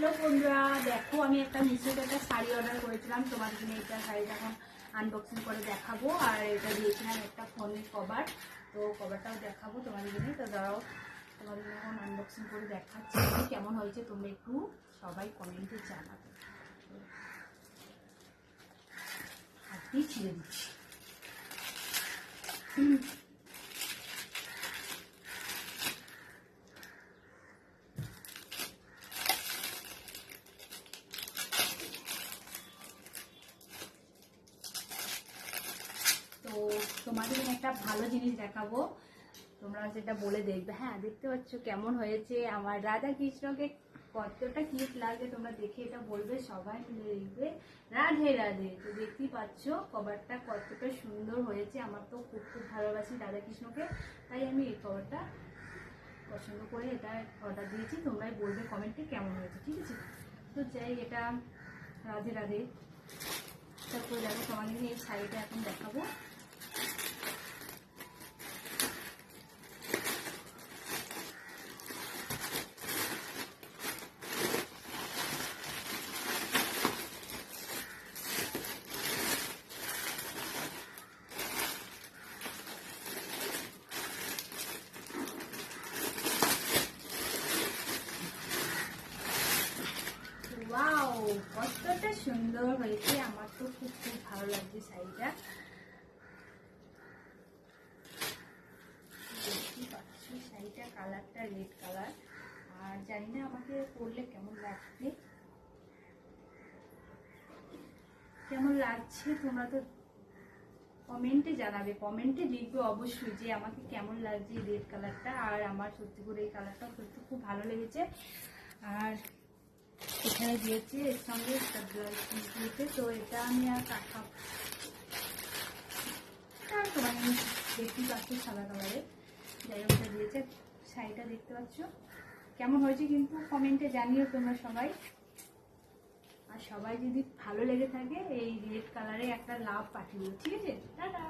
Hello বন্ধুরা, দেখো আমি একটা মিশোতে একটা শাড়ি অর্ডার করেছিলাম। তোমার জন্য এটা শাড়িটা এখন আনবক্সিং করে দেখাবো। আর এটা দিয়েছিলাম একটা ফোনের কভার, তো কভারটাও দেখাবো তোমাদের জন্য। তো দাঁড়াও, তোমাদের জন্য এখন আনবক্সিং করে দেখাচ্ছি কেমন হয়েছে। তোমরা একটু সবাই কমেন্টে জানাবে। হাতই ছিঁড়ে দিচ্ছি। তো তোমাদের একটা ভালো জিনিস দেখাবো, তোমরা যেটা বলে দেখবে। হ্যাঁ, দেখতে পাচ্ছ কেমন হয়েছে আমার রাধা কৃষ্ণকে, কতটা কিউট লাগে। তোমরা দেখে এটা বলবে, সবাই মিলে দেখবে রাধে রাধে। তো দেখতেই পাচ্ছ কভারটা কতটা সুন্দর হয়েছে। আমার তো খুব খুব ভালোবাসি রাধা কৃষ্ণকে, তাই আমি এই কভারটা পছন্দ করে এটা অর্ডার দিয়েছি। তোমরাই বলবে কমেন্টে কেমন হয়েছে, ঠিক আছে? তো যাই, এটা রাধে রাধে। তারপরে দেখো তোমাদের এই শাড়িটা এখন দেখাবো। ওয়াও, কতটা সুন্দর হয়েছে। আমার তো খুব খুব ভালো লাগছে শাড়িটা। দেখতেই পাচ্ছ শাড়িটা কালারটা রেড কালার। আর জানি না আমাকে পরলে কেমন লাগবে, কেমন লাগছে তোমরা তো কমেন্টে জানাবে। কমেন্টে লিখবে অবশ্যই যে আমাকে কেমন লাগছে এই রেড কালারটা। আর আমার সত্যি করে এই কালারটা সত্যি খুব ভালো লেগেছে। আর এখানে দিয়েছি এর সঙ্গে দিয়েছে, তো এটা আমি আর কাটা তোমার দেখতেই পাচ্ছি সাদা কালারের। যাই হোক, দিয়েছে। শাড়িটা দেখতে পাচ্ছ কেমন হয়েছে কিন্তু কমেন্টে জানিও তোমরা সবাই। আর সবাই যদি ভালো লেগে থাকে এই রেড কালারে একটা লাভ পাঠিয়ে, ঠিক আছে? টাটা।